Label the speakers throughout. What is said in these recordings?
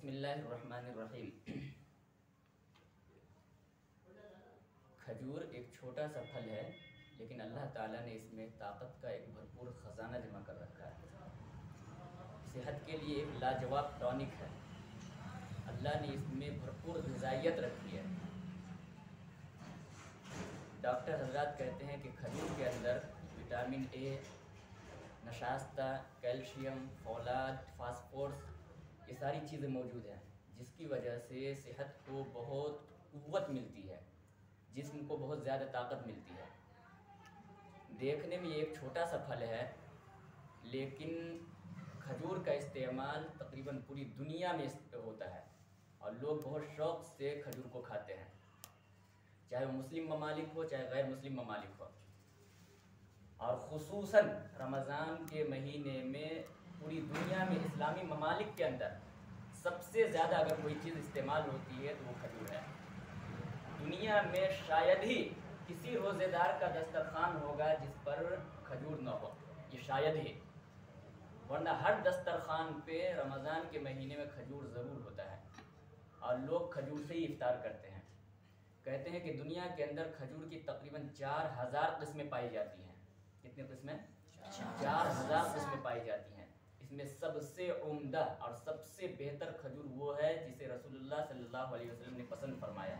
Speaker 1: بسم اللہ الرحمن الرحیم۔ کھجور ایک چھوٹا سا پھل ہے، لیکن اللہ تعالیٰ نے اس میں طاقت کا ایک بھرپور خزانہ جمع کر رکھا ہے۔ صحت کے لیے ایک لاجواب ٹونک ہے۔ اللہ نے اس میں بھرپور غذائیت رکھی ہے۔ ڈاکٹر حضرات کہتے ہیں کہ کھجور کے اندر وٹامن اے، نشاستہ، کیلشیم، فولاد، فاسفورس، یہ ساری چیزیں موجود ہیں، جس کی وجہ سے صحت کو بہت قوت ملتی ہے، جسم کو بہت زیادہ طاقت ملتی ہے۔ دیکھنے میں یہ ایک چھوٹا سا پھل ہے، لیکن کھجور کا استعمال تقریباً پوری دنیا میں ہوتا ہے، اور لوگ بہت شوق سے کھجور کو کھاتے ہیں، چاہے وہ مسلم ممالک ہو چاہے غیر مسلم ممالک ہو۔ اور خصوصاً رمضان کے مہینے میں پوری دنیا میں اسلامی ممالک کے اندر سب سے زیادہ اگر کوئی چیز استعمال ہوتی ہے تو وہ کھجور ہے۔ دنیا میں شاید ہی کسی روزے دار کا دسترخوان ہوگا جس پر کھجور نہ ہو، یہ شاید ہی، ورنہ ہر دسترخوان پہ رمضان کے مہینے میں کھجور ضرور ہوتا ہے، اور لوگ کھجور سے ہی افطار کرتے ہیں۔ کہتے ہیں کہ دنیا کے اندر کھجور کی تقریباً 4000 قسمیں پائی جاتی ہیں۔ کتنی قسمیں؟ 4000 قسمیں پائی جاتی ہیں۔ اس میں سب سے عمدہ اور سب سے بہتر کھجور وہ ہے جسے رسول اللہ صلی اللہ علیہ وسلم نے پسند فرمایا۔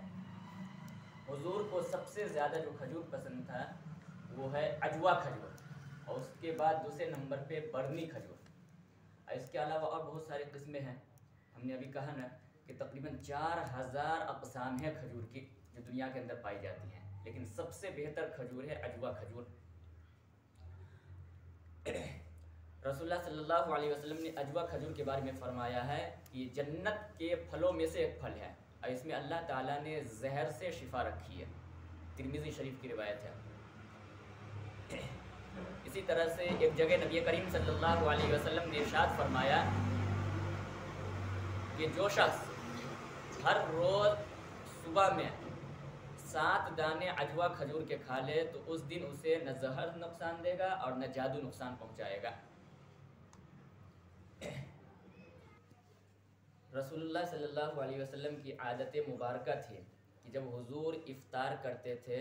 Speaker 1: حضور کو سب سے زیادہ جو کھجور پسند تھا وہ ہے عجوا کھجور، اور اس کے بعد دوسرے نمبر پہ برنی کھجور، اور اس کے علاوہ اور بہت ساری قسمیں ہیں۔ ہم نے ابھی کہا نا کہ تقریباً 4000 اقسام ہیں کھجور کی جو دنیا کے اندر پائی جاتی ہیں، لیکن سب سے بہتر کھجور ہے عجوا کھجور۔ رسول اللہ صلی اللہ علیہ وسلم نے عجوا کھجور کے بارے میں فرمایا ہے کہ یہ جنت کے پھلوں میں سے ایک پھل ہے، اور اس میں اللہ تعالیٰ نے زہر سے شفا رکھی ہے۔ ترمذی شریف کی روایت ہے۔ اسی طرح سے ایک جگہ نبی کریم صلی اللہ علیہ وسلم نے ارشاد فرمایا کہ جو شخص ہر روز صبح میں 7 دانے عجوا کھجور کے کھا لے تو اس دن اسے نہ زہر نقصان دے گا اور نہ جادو نقصان پہنچائے گا۔ رسول اللہ صلی اللہ علیہ وسلم کی عادت مبارکہ تھی کہ جب حضور افطار کرتے تھے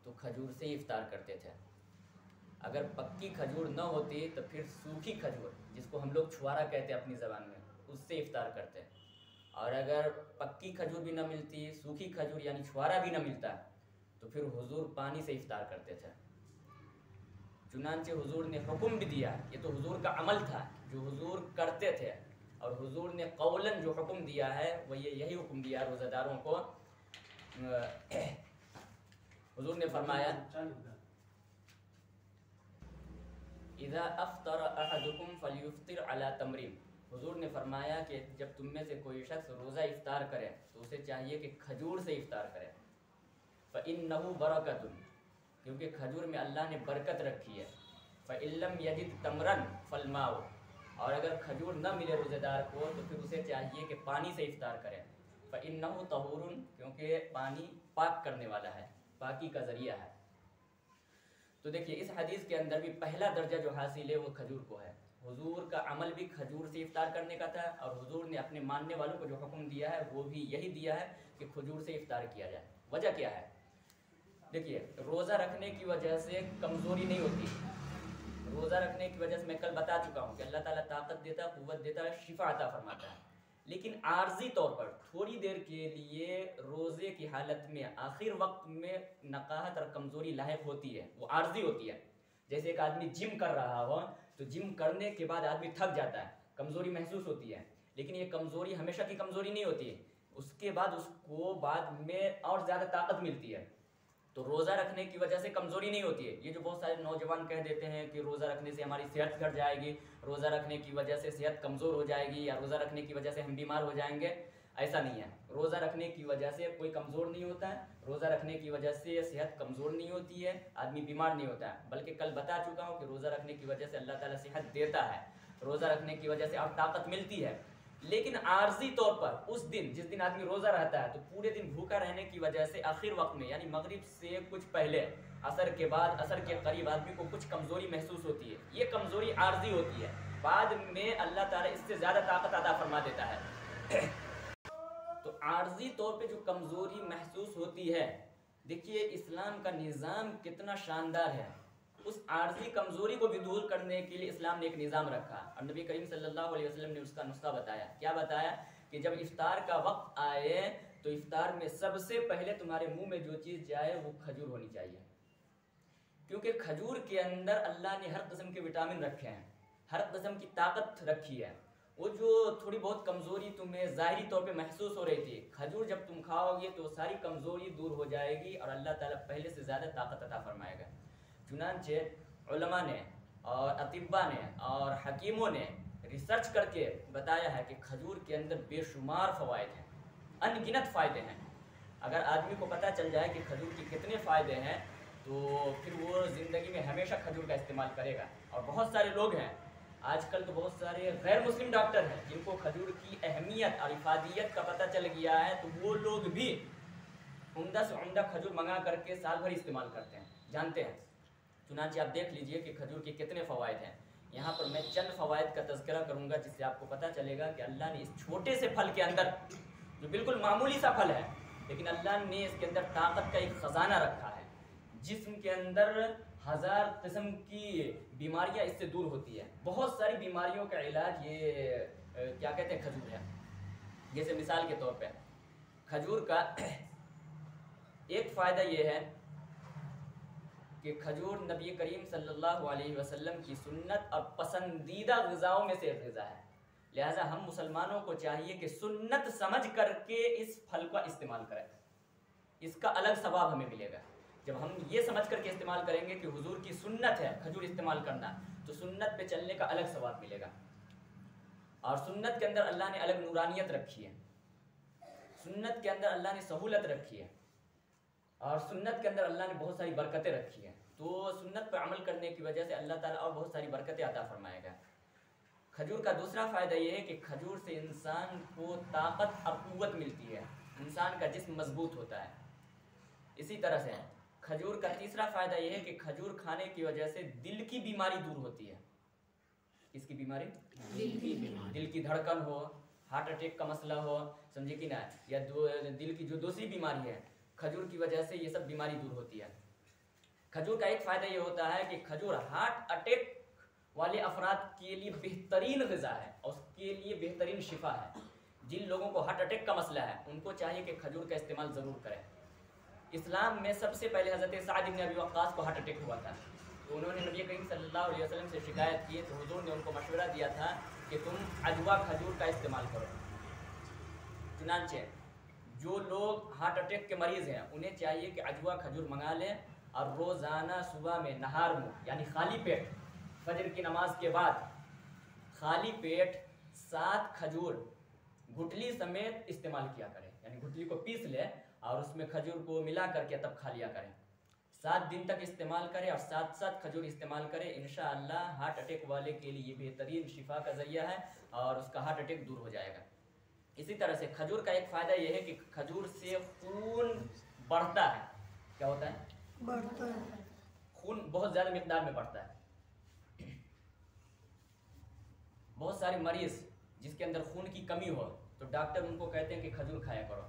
Speaker 1: تو کھجور سے ہی افطار کرتے تھے۔ اگر پکی کھجور نہ ہوتی تو پھر سوکھی کھجور، جس کو ہم لوگ چھوارا کہتے ہیں اپنی زبان میں، اس سے افطار کرتے، اور اگر پکی کھجور بھی نہ ملتی، سوکھی کھجور یعنی چھوارا بھی نہ ملتا، تو پھر حضور پانی سے افطار کرتے تھے۔ چنانچہ حضور نے حکم بھی دیا، یہ تو حضور کا عمل تھا جو حضور کرتے تھے، اور حضور نے قولاً جو حکم دیا ہے وہ یہی حکم دیا روزہ داروں کو۔ حضور نے فرمایا اذا افطر احدکم فلیفطر علی تمر۔ حضور نے فرمایا کہ جب تم میں سے کوئی شخص روزہ افطار کرے تو اسے چاہیے کہ کھجور سے افطار کرے، فإنہ برکۃ، کیونکہ کھجور میں اللہ نے برکت رکھی ہے۔ فإن لم یجد تمرا فالماء، اور اگر کھجور نہ ملے روزے دار کو تو پھر اسے چاہیے کہ پانی سے افطار کرے، فإنہ طہور، کیونکہ پانی پاک کرنے والا ہے، پاکی کا ذریعہ ہے۔ تو دیکھیے اس حدیث کے اندر بھی پہلا درجہ جو حاصل ہے وہ کھجور کو ہے۔ حضور کا عمل بھی کھجور سے افطار کرنے کا تھا، اور حضور نے اپنے ماننے والوں کو جو حکم دیا ہے وہ بھی یہی دیا ہے کہ کھجور سے افطار کیا جائے۔ وجہ کیا ہے؟ دیکھیے روزہ رکھنے کی وجہ سے کمزوری نہیں ہوتی۔ روزہ رکھنے کی وجہ سے میں کل بتا چکا ہوں کہ اللہ تعالیٰ طاقت دیتا ہے، قوت دیتا ہے، شفا عطا فرماتا ہے، لیکن عارضی طور پر تھوڑی دیر کے لیے روزے کی حالت میں آخر وقت میں نقاہت اور کمزوری لاحق ہوتی ہے، وہ عارضی ہوتی ہے۔ جیسے ایک آدمی جم کر رہا ہو تو جم کرنے کے بعد آدمی تھک جاتا ہے، کمزوری محسوس ہوتی ہے، لیکن یہ کمزوری ہمیشہ کی کمزوری نہیں ہوتی ہے، اس کے بعد اس کو بعد میں اور زیادہ طاقت ملتی ہے۔ تو روزہ رکھنے کی وجہ سے کمزوری نہیں ہوتی ہے۔ یہ جو بہت سارے نوجوان کہہ دیتے ہیں کہ روزہ رکھنے سے ہماری صحت گھٹ جائے گی، روزہ رکھنے کی وجہ سے صحت کمزور ہو جائے گی، یا روزہ رکھنے کی وجہ سے ہم بیمار ہو جائیں گے، ایسا نہیں ہے۔ روزہ رکھنے کی وجہ سے کوئی کمزور نہیں ہوتا ہے، روزہ رکھنے کی وجہ سے صحت کمزور نہیں ہوتی ہے، آدمی بیمار نہیں ہوتا ہے، بلکہ کل بتا چکا ہوں کہ روزہ رکھنے کی وجہ سے اللہ تعالیٰ صحت دیتا ہے، روزہ رکھنے کی وجہ سے اور طاقت ملتی ہے، لیکن عارضی طور پر اس دن جس دن آدمی روزہ رہتا ہے تو پورے دن بھوکا رہنے کی وجہ سے آخر وقت میں یعنی مغرب سے کچھ پہلے، عصر کے بعد، عصر کے قریب آدمی کو کچھ کمزوری محسوس ہوتی ہے۔ یہ کمزوری عارضی ہوتی ہے، بعد میں اللہ تعالیٰ اس سے زیادہ طاقت عطا فرما دیتا ہے۔ عارضی طور پہ جو کمزوری محسوس ہوتی ہے، دیکھیے اسلام کا نظام کتنا شاندار ہے، اس عارضی کمزوری کو بھی دور کرنے کے لیے اسلام نے ایک نظام رکھا، اور نبی کریم صلی اللہ علیہ وسلم نے اس کا نسخہ بتایا۔ کیا بتایا؟ کہ جب افطار کا وقت آئے تو افطار میں سب سے پہلے تمہارے منہ میں جو چیز جائے وہ کھجور ہونی چاہیے، کیونکہ کھجور کے اندر اللہ نے ہر قسم کے وٹامن رکھے ہیں، ہر قسم کی طاقت رکھی ہے۔ وہ جو تھوڑی بہت کمزوری تمہیں ظاہری طور پہ محسوس ہو رہی تھی، کھجور جب تم کھاؤ گے تو ساری کمزوری دور ہو جائے گی اور اللہ تعالیٰ پہلے سے زیادہ طاقت عطا فرمائے گا۔ چنانچہ علماء نے اور اطباء نے اور حکیموں نے ریسرچ کر کے بتایا ہے کہ کھجور کے اندر بے شمار فوائد ہیں، ان گنت فائدے ہیں۔ اگر آدمی کو پتہ چل جائے کہ کھجور کے کتنے فائدے ہیں تو پھر وہ زندگی میں ہمیشہ کھجور کا استعمال کرے گا۔ اور بہت سارے لوگ ہیں آج کل تو بہت سارے غیر مسلم ڈاکٹر ہیں جن کو کھجور کی اہمیت اور افادیت کا پتہ چل گیا ہے، تو وہ لوگ بھی عمدہ سے عمدہ کھجور منگا کر کے سال بھر استعمال کرتے ہیں، جانتے ہیں۔ چنانچہ آپ دیکھ لیجئے کہ کھجور کے کتنے فوائد ہیں۔ یہاں پر میں چند فوائد کا تذکرہ کروں گا جس سے آپ کو پتہ چلے گا کہ اللہ نے اس چھوٹے سے پھل کے اندر، جو بالکل معمولی سا پھل ہے، لیکن اللہ نے اس کے اندر طاقت کا ایک خزانہ رکھا ہے۔ جسم کے اندر ہزار قسم کی بیماریاں اس سے دور ہوتی ہے، بہت ساری بیماریوں کا علاج یہ کیا کہتے ہیں کھجور ہے۔ جیسے مثال کے طور پہ کھجور کا ایک فائدہ یہ ہے کہ کھجور نبی کریم صلی اللہ علیہ وسلم کی سنت اور پسندیدہ غذاؤں میں سے ایک غذا ہے، لہٰذا ہم مسلمانوں کو چاہیے کہ سنت سمجھ کر کے اس پھل کا استعمال کریں، اس کا الگ ثواب ہمیں ملے گا۔ جب ہم یہ سمجھ کر کے استعمال کریں گے کہ حضور کی سنت ہے کھجور استعمال کرنا، تو سنت پہ چلنے کا الگ ثواب ملے گا۔ اور سنت کے اندر اللہ نے الگ نورانیت رکھی ہے، سنت کے اندر اللہ نے سہولت رکھی ہے، اور سنت کے اندر اللہ نے بہت ساری برکتیں رکھی ہیں، تو سنت پر عمل کرنے کی وجہ سے اللہ تعالیٰ اور بہت ساری برکتیں عطا فرمائے گا۔ کھجور کا دوسرا فائدہ یہ ہے کہ کھجور سے انسان کو طاقت اور قوت ملتی ہے، انسان کا جسم مضبوط ہوتا ہے۔ اسی طرح سے کھجور کا تیسرا فائدہ یہ ہے کہ کھجور کھانے کی وجہ سے دل کی بیماری دور ہوتی ہے۔ کس کی بیماری؟ دل کی دھڑکن ہو، ہارٹ اٹیک کا مسئلہ ہو، سمجھے کہ نا، یا دل کی جو دوسری بیماری ہے، کھجور کی وجہ سے یہ سب بیماری دور ہوتی ہے۔ کھجور کا ایک فائدہ یہ ہوتا ہے کہ کھجور ہارٹ اٹیک والے افراد کے لیے بہترین غذا ہے اور اس کے لیے بہترین شفا ہے۔ جن لوگوں کو ہارٹ اٹیک کا مسئلہ ہے ان کو چاہیے کہ کھجور کا استعمال ضرور کریں۔ اسلام میں سب سے پہلے حضرت سعد بن ابی وقاص کو ہارٹ اٹیک ہوا تھا، تو انہوں نے نبی کریم صلی اللہ علیہ وسلم سے شکایت کی، تو حضور نے ان کو مشورہ دیا تھا کہ تم عجوا کھجور کا استعمال کرو۔ چنانچہ جو لوگ ہارٹ اٹیک کے مریض ہیں انہیں چاہیے کہ عجوا کھجور منگا لیں اور روزانہ صبح میں نہار منہ یعنی خالی پیٹ، فجر کی نماز کے بعد خالی پیٹ 7 کھجور گٹلی سمیت استعمال کیا کریں، یعنی گٹلی کو پیس لیں اور اس میں کھجور کو ملا کر کے تب کھا لیا کریں۔ 7 دن تک استعمال کریں اور 7 کھجور استعمال کریں، انشاءاللہ ہارٹ اٹیک والے کے لیے یہ بہترین شفا کا ذریعہ ہے اور اس کا ہارٹ اٹیک دور ہو جائے گا۔ اسی طرح سے کھجور کا ایک فائدہ یہ ہے کہ کھجور سے خون بڑھتا ہے۔ کیا ہوتا ہے؟ بڑھتا ہے، خون بہت زیادہ مقدار میں بڑھتا ہے۔ بہت سارے مریض جس کے اندر خون کی کمی ہو تو ڈاکٹر ان کو کہتے ہیں کہ کھجور کھایا کرو۔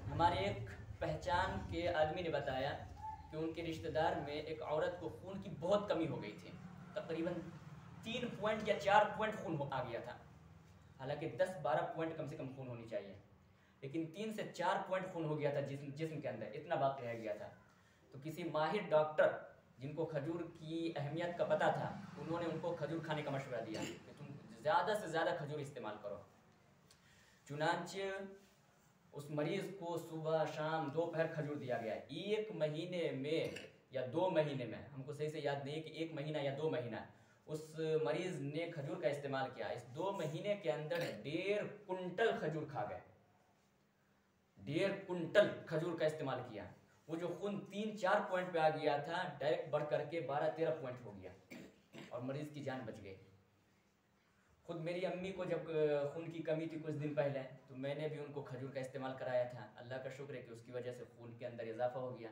Speaker 1: ہمارے ایک پہچان کے آدمی نے بتایا کہ ان کے رشتہ دار میں ایک عورت کو خون کی بہت کمی ہو گئی تھی، تقریباً 3 پوائنٹ یا 4 پوائنٹ خون آ گیا تھا، حالانکہ 10-12 پوائنٹ کم سے کم خون ہونی چاہیے، لیکن 3 سے 4 پوائنٹ خون ہو گیا تھا جسم کے اندر، اتنا باقی رہ گیا تھا۔ تو کسی ماہر ڈاکٹر جن کو کھجور کی اہمیت کا پتہ تھا، انہوں نے ان کو کھجور کھانے کا مشورہ دیا کہ تم زیادہ سے زیادہ کھجور استعمال کرو۔ چنانچہ اس مریض کو صبح شام دوپہر کھجور دیا گیا۔ 1 مہینے میں یا 2 مہینے میں، ہم کو صحیح سے یاد نہیں کہ 1 مہینہ یا 2 مہینہ، اس مریض نے کھجور کا استعمال کیا۔ اس 2 مہینے کے اندر 1.5 کنٹل کھجور کھا گئے، 1.5 کنٹل کھجور کا استعمال کیا۔ وہ جو خون 3-4 پوائنٹ پہ آ گیا تھا ڈائریکٹ بڑھ کر کے 12-13 پوائنٹ ہو گیا اور مریض کی جان بچ گئی۔ خود میری امی کو جب خون کی کمی تھی کچھ دن پہلے، تو میں نے بھی ان کو کھجور کا استعمال کرایا تھا۔ اللہ کا شکر ہے کہ اس کی وجہ سے خون کے اندر اضافہ ہو گیا۔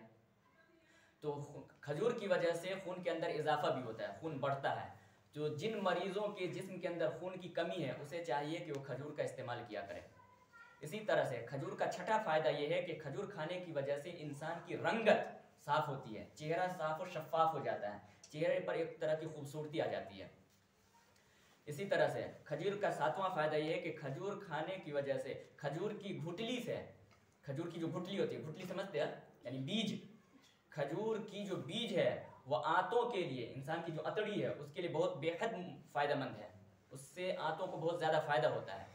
Speaker 1: تو کھجور کی وجہ سے خون کے اندر اضافہ بھی ہوتا ہے، خون بڑھتا ہے۔ تو جن مریضوں کے جسم کے اندر خون کی کمی ہے اسے چاہیے کہ وہ کھجور کا استعمال کیا کرے۔ اسی طرح سے کھجور کا چھٹا فائدہ یہ ہے کہ کھجور کھانے کی وجہ سے انسان کی رنگت صاف ہوتی ہے، چہرہ صاف و شفاف ہو جاتا ہے، چہرے پر ایک طرح کی خوبصورتی آ جاتی ہے۔ اسی طرح سے کھجور کا ساتواں فائدہ یہ ہے کہ کھجور کھانے کی وجہ سے کھجور کی گھٹلی سے، کھجور کی جو گھٹلی ہوتی ہے، گھٹلی سمجھتے ہیں یعنی بیج، کھجور کی جو بیج ہے وہ آنتوں کے لیے، انسان کی جو اتڑی ہے اس کے لیے بہت بے حد فائدہ مند ہے، اس سے آنتوں کو بہت زیادہ فائدہ ہوتا ہے۔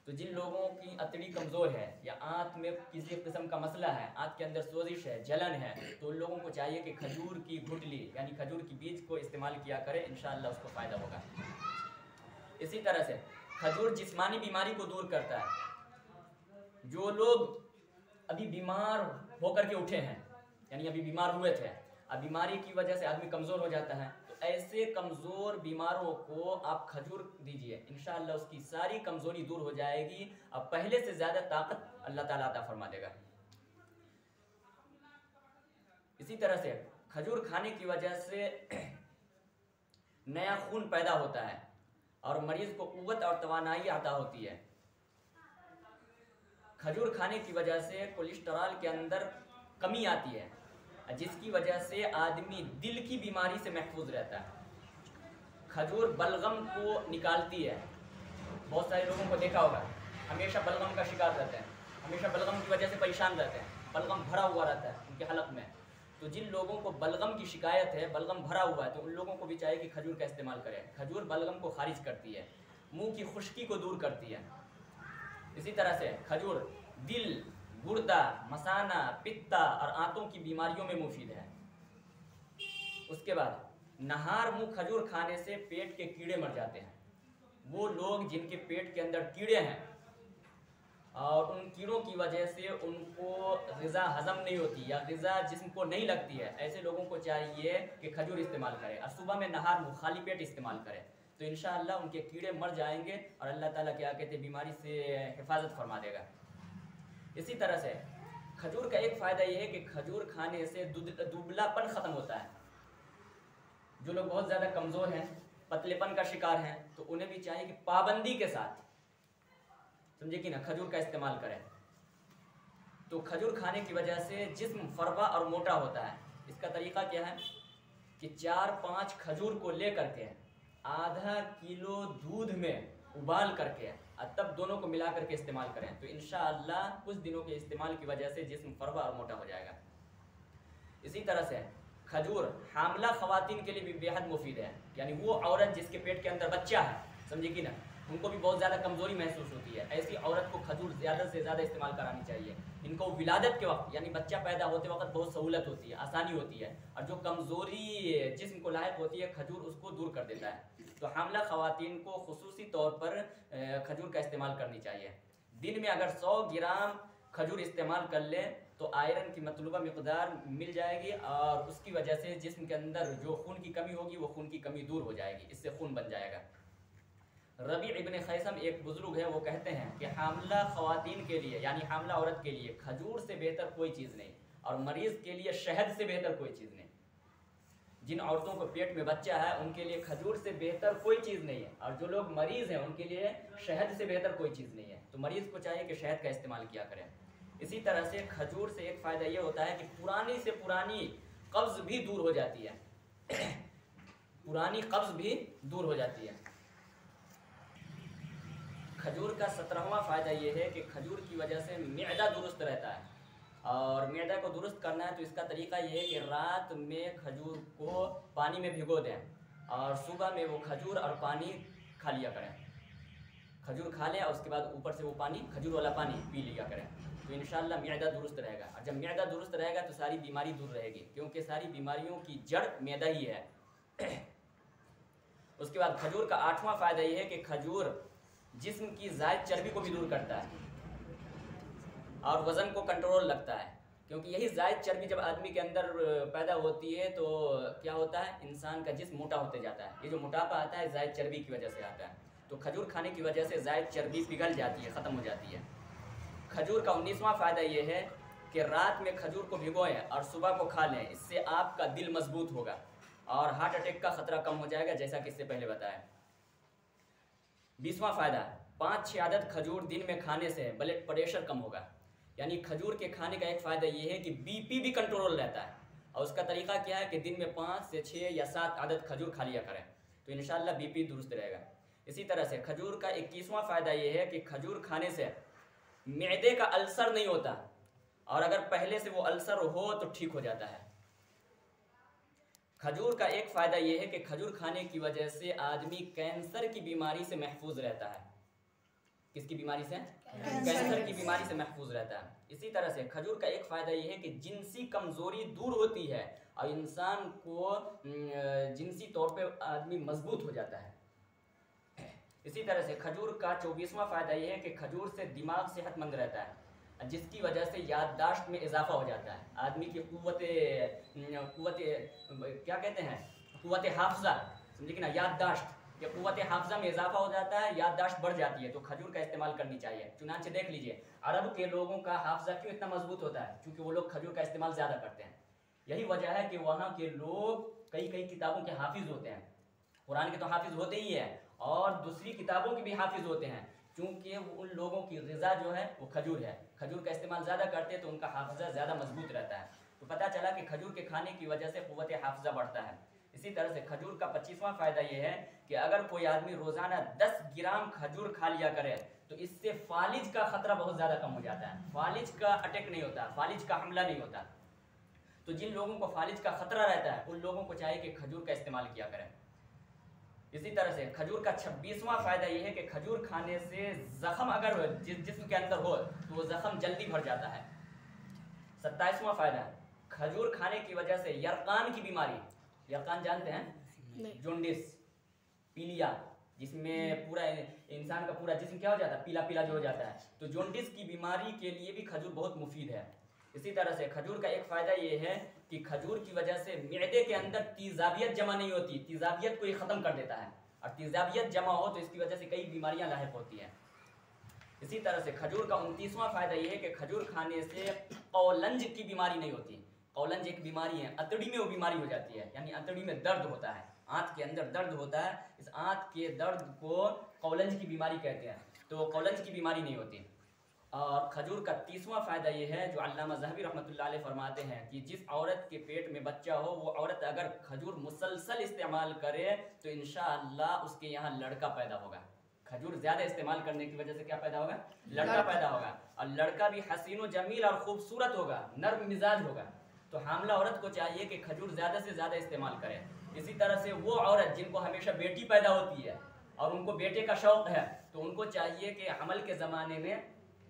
Speaker 1: تو جن لوگوں کی اتڑی کمزور ہے یا آنت میں کسی قسم کا مسئلہ ہے، آنت کے اندر سوزش ہے، جلن ہے، تو ان لوگوں کو چاہیے کہ کھجور کی گھٹلی یعنی کھجور کی بیج کو استعمال کیا کرے، انشاءاللہ اس کو فائدہ ہوگا۔ اسی طرح سے کھجور جسمانی بیماری کو دور کرتا ہے۔ جو لوگ ابھی بیمار ہو کر کے اٹھے ہیں، یعنی ابھی بیمار ہوئے تھے، اب بیماری کی وجہ سے آدمی کمزور ہو جاتا ہے، تو ایسے کمزور بیماروں کو آپ کھجور دیجئے، انشاءاللہ اس کی ساری کمزوری دور ہو جائے گی، اب پہلے سے زیادہ طاقت اللہ تعالیٰ عطا فرما دے گا۔ اسی طرح سے کھجور کھانے کی وجہ سے نیا خون پیدا ہوتا ہے اور مریض کو قوت اور توانائی عطا ہوتی ہے۔ کھجور کھانے کی وجہ سے کولیسٹرول کے اندر کمی آتی ہے، جس کی وجہ سے آدمی دل کی بیماری سے محفوظ رہتا ہے۔ کھجور بلغم کو نکالتی ہے، بہت سارے لوگوں کو دیکھا ہوگا ہمیشہ بلغم کا شکار رہتے ہیں، ہمیشہ بلغم کی وجہ سے پریشان رہتے ہیں، بلغم بھرا ہوا رہتا ہے ان کے حلق میں۔ تو جن لوگوں کو بلغم کی شکایت ہے، بلغم بھرا ہوا ہے، تو ان لوگوں کو بھی چاہیے کہ کھجور کا استعمال کریں۔ کھجور بلغم کو خارج کرتی ہے، منہ کی خشکی کو دور کرتی ہے۔ اسی طرح سے کھجور دل، گردہ، مثانہ، پتا اور آنتوں کی بیماریوں میں مفید ہے۔ اس کے بعد نہار منہ کھجور کھانے سے پیٹ کے کیڑے مر جاتے ہیں۔ وہ لوگ جن کے پیٹ کے اندر کیڑے ہیں اور ان کیڑوں کی وجہ سے ان کو غذا ہضم نہیں ہوتی یا غذا جسم کو نہیں لگتی ہے، ایسے لوگوں کو چاہیے کہ کھجور استعمال کرے اور صبح میں نہار منہ خالی پیٹ استعمال کرے، تو انشاءاللہ ان کے کیڑے مر جائیں گے اور اللہ تعالیٰ کیا کہتے ہیں بیماری سے حفاظت فرما دے گا۔ اسی طرح سے کھجور کا ایک فائدہ یہ ہے کہ کھجور کھانے سے دبلا پن ختم ہوتا ہے۔ جو لوگ بہت زیادہ کمزور ہیں، پتلے پن کا شکار ہیں، تو انہیں بھی چاہیے کہ پابندی کے ساتھ، سمجھے کہ نا، کھجور کا استعمال کریں۔ تو کھجور کھانے کی وجہ سے جسم فربا اور موٹا ہوتا ہے۔ اس کا طریقہ کیا ہے کہ 4-5 کھجور کو لے کر کے آدھا کلو دودھ میں ابال کر کے تب دونوں کو ملا کر کے استعمال کریں، تو انشاءاللہ کچھ دنوں کے استعمال کی وجہ سے جسم فربا اور موٹا ہو جائے گا۔ اسی طرح سے کھجور حاملہ خواتین کے لیے بھی بے حد مفید ہے، یعنی وہ عورت جس کے پیٹ کے اندر بچہ ہے، سمجھے کہ نا، ان کو بھی بہت زیادہ کمزوری محسوس ہوتی ہے، ایسی عورت کو کھجور زیادہ سے زیادہ استعمال کرانی چاہیے۔ ان کو ولادت کے وقت یعنی بچہ پیدا ہوتے وقت بہت سہولت ہوتی ہے، آسانی ہوتی ہے، اور جو کمزوری جسم کو لاحق ہوتی ہے کھجور اس کو دور کر دیتا ہے۔ تو حاملہ خواتین کو خصوصی طور پر کھجور کا استعمال کرنی چاہیے۔ دن میں اگر 100 گرام کھجور استعمال کر لیں تو آئرن کی مطلوبہ مقدار مل جائے گی، اور اس کی وجہ سے جسم کے اندر جو خون کی کمی ہوگی وہ خون کی کمی دور ہو جائے گی، اس سے خون بن جائے گا۔ ربیع ابن خیثم ایک بزرگ ہے، وہ کہتے ہیں کہ حاملہ خواتین کے لیے یعنی حاملہ عورت کے لیے کھجور سے بہتر کوئی چیز نہیں، اور مریض کے لیے شہد سے بہتر کوئی چیز نہیں۔ جن عورتوں کو پیٹ میں بچہ ہے ان کے لیے کھجور سے بہتر کوئی چیز نہیں ہے، اور جو لوگ مریض ہیں ان کے لیے شہد سے بہتر کوئی چیز نہیں ہے، تو مریض کو چاہیے کہ شہد کا استعمال کیا کریں۔ اسی طرح سے کھجور سے ایک فائدہ یہ ہوتا ہے کہ پرانی سے پرانی قبض بھی دور ہو جاتی ہے، پرانی قبض بھی دور ہو جاتی ہے۔ کھجور کا 17واں فائدہ یہ ہے کہ کھجور کی وجہ سے معدہ درست رہتا ہے، اور معدہ کو درست کرنا ہے تو اس کا طریقہ یہ ہے کہ رات میں کھجور کو پانی میں بھگو دیں اور صبح میں وہ کھجور اور پانی کھا لیا کریں۔ کھجور کھا لیں اور اس کے بعد اوپر سے وہ پانی، کھجور والا پانی پی لیا کریں، تو انشاءاللہ معدہ درست رہے گا، اور جب معدہ درست رہے گا تو ساری بیماری دور رہے گی، کیونکہ ساری بیماریوں کی جڑ معدہ ہی ہے۔ اس کے بعد کھجور کا 8واں فائدہ یہ ہے کہ کھجور جسم کی زائد چربی کو بھی دور کرتا ہے اور وزن کو کنٹرول رکھتا ہے، کیونکہ یہی زائد چربی جب آدمی کے اندر پیدا ہوتی ہے تو کیا ہوتا ہے، انسان کا جسم موٹا ہوتے جاتا ہے۔ یہ جو موٹاپا آتا ہے زائد چربی کی وجہ سے آتا ہے، تو کھجور کھانے کی وجہ سے زائد چربی پگھل جاتی ہے، ختم ہو جاتی ہے۔ کھجور کا 19واں فائدہ یہ ہے کہ رات میں کھجور کو بھگوئیں اور صبح کو کھا لیں، اس سے آپ کا دل مضبوط ہوگا اور ہارٹ اٹیک کا خطرہ کم ہو جائے گا، جیسا کہ اس سے پہلے بتایا۔ 20واں فائدہ 5-6 عدد کھجور دن میں کھانے سے بلڈ پریشر کم ہوگا. یعنی کھجور کے کھانے کا ایک فائدہ یہ ہے کہ بی پی بھی کنٹرول رہتا ہے. اور اس کا طریقہ کیا ہے کہ دن میں 5 سے 6 یا 7 عدد کھجور کھا لیا کریں تو انشاءاللہ بی پی درست رہے گا. اسی طرح سے کھجور کا 21واں فائدہ یہ ہے کہ کھجور کھانے سے معدے کا السر نہیں ہوتا, اور اگر پہلے سے وہ السر ہو تو ٹھیک ہو جاتا ہے. کھجور کا ایک فائدہ یہ ہے کہ کھجور کھانے کی وجہ سے آدمی کینسر کی بیماری سے محفوظ رہتا ہے. کس کی بیماری سے؟ کینسر کی بیماری سے محفوظ رہتا ہے. اسی طرح سے کھجور کا ایک فائدہ یہ ہے کہ جنسی کمزوری دور ہوتی ہے اور انسان کو جنسی طور پہ آدمی مضبوط ہو جاتا ہے. اسی طرح سے کھجور کا 24واں فائدہ یہ ہے کہ کھجور سے دماغ صحت مند رہتا ہے, جس کی وجہ سے یادداشت میں اضافہ ہو جاتا ہے. آدمی کی قوت کیا کہتے ہیں, قوت حافظہ, سمجھے کہ نا, یادداشت یا قوت حافظہ میں اضافہ ہو جاتا ہے, یادداشت بڑھ جاتی ہے, تو کھجور کا استعمال کرنی چاہیے. چنانچہ دیکھ لیجئے عرب کے لوگوں کا حافظہ کیوں اتنا مضبوط ہوتا ہے, کیونکہ وہ لوگ کھجور کا استعمال زیادہ کرتے ہیں. یہی وجہ ہے کہ وہاں کے لوگ کئی کتابوں کے حافظ ہوتے ہیں. قرآن کے تو حافظ ہوتے ہی ہیں اور دوسری کتابوں کے بھی حافظ ہوتے ہیں, کیونکہ ان لوگوں کی غذا جو ہے وہ کھجور ہے. کھجور کا استعمال زیادہ کرتے ہیں تو ان کا حافظہ زیادہ مضبوط رہتا ہے. تو پتہ چلا کہ کھجور کے کھانے کی وجہ سے قوت حافظہ بڑھتا ہے. اسی طرح سے کھجور کا 25واں فائدہ یہ ہے کہ اگر کوئی آدمی روزانہ 10 گرام کھجور کھا لیا کرے تو اس سے فالج کا خطرہ بہت زیادہ کم ہو جاتا ہے. فالج کا اٹیک نہیں ہوتا, فالج کا حملہ نہیں ہوتا. تو جن لوگوں کو فالج کا خطرہ رہتا ہے ان لوگوں کو چاہیے کہ کھجور کا استعمال کیا کریں. اسی طرح سے کھجور کا 26واں فائدہ یہ ہے کہ کھجور کھانے سے زخم اگر جسم کے اندر ہو تو وہ زخم جلدی بھر جاتا ہے. 27واں فائدہ, کھجور کھانے کی وجہ سے یرقان کی بیماری, یرقان جانتے ہیں, جونڈس, پیلیا, جس میں پورا انسان کا پورا جسم کیا ہو جاتا ہے, پیلا پیلا جو ہو جاتا ہے, تو جونڈس کی بیماری کے لیے بھی کھجور بہت مفید ہے. اسی طرح سے کھجور کا ایک فائدہ یہ ہے کہ کھجور کی وجہ سے معدے کے اندر تیزابیت جمع نہیں ہوتی, تیزابیت کو یہ ختم کر دیتا ہے, اور تیزابیت جمع ہو تو اس کی وجہ سے کئی بیماریاں لاحق ہوتی ہیں. اسی طرح سے کھجور کا 29واں فائدہ یہ ہے کہ کھجور کھانے سے قولنج کی بیماری نہیں ہوتی. قولنج ایک بیماری ہے, انتڑی میں وہ بیماری ہو جاتی ہے, یعنی انتڑی میں درد ہوتا ہے, آنت کے اندر درد ہوتا ہے, اس آنت کے درد کو قولنج کی بیماری کہتے ہیں, تو قولنج کی بیماری نہیں ہوتی. اور کھجور کا 30واں فائدہ یہ ہے جو علامہ ذہبی رحمۃ اللہ علیہ فرماتے ہیں کہ جس عورت کے پیٹ میں بچہ ہو وہ عورت اگر کھجور مسلسل استعمال کرے تو انشاءاللہ اس کے یہاں لڑکا پیدا ہوگا. کھجور زیادہ استعمال کرنے کی وجہ سے کیا پیدا ہوگا, لڑکا پیدا ہوگا, اور لڑکا بھی حسین و جمیل اور خوبصورت ہوگا, نرم مزاج ہوگا. تو حاملہ عورت کو چاہیے کہ کھجور زیادہ سے زیادہ استعمال کرے. اسی طرح سے وہ عورت جن کو ہمیشہ بیٹی پیدا ہوتی ہے اور ان کو بیٹے کا شوق ہے تو ان کو چاہیے کہ حمل کے زمانے میں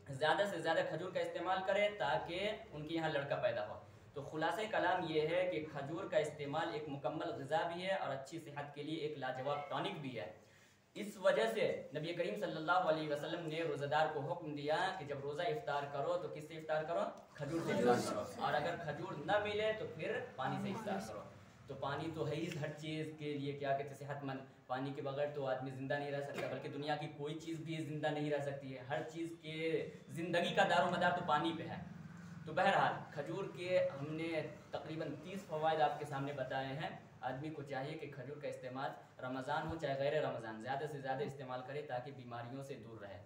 Speaker 1: زیادہ سے زیادہ کھجور کا استعمال کرے تاکہ ان کے یہاں لڑکا پیدا ہو. تو خلاصہ کلام یہ ہے کہ کھجور کا استعمال ایک مکمل غذا بھی ہے اور اچھی صحت کے لیے ایک لاجواب ٹانک بھی ہے. اس وجہ سے نبی کریم صلی اللہ علیہ وسلم نے روزہ دار کو حکم دیا کہ جب روزہ افطار کرو تو کس سے افطار کرو, کھجور سے افطار کرو, اور اگر کھجور نہ ملے تو پھر پانی سے افطار کرو. تو پانی تو ہے ہی ہر چیز کے لیے کیا کہتے ہیں صحت مند, پانی کے بغیر تو آدمی زندہ نہیں رہ سکتا, بلکہ دنیا کی کوئی چیز بھی زندہ نہیں رہ سکتی ہے, ہر چیز کے زندگی کا دار و مدار تو پانی پہ ہے. تو بہرحال کھجور کے ہم نے تقریباً 30 فوائد آپ کے سامنے بتائے ہیں. آدمی کو چاہیے کہ کھجور کا استعمال رمضان ہو چاہے غیر رمضان زیادہ سے زیادہ استعمال کرے تاکہ بیماریوں سے دور رہے.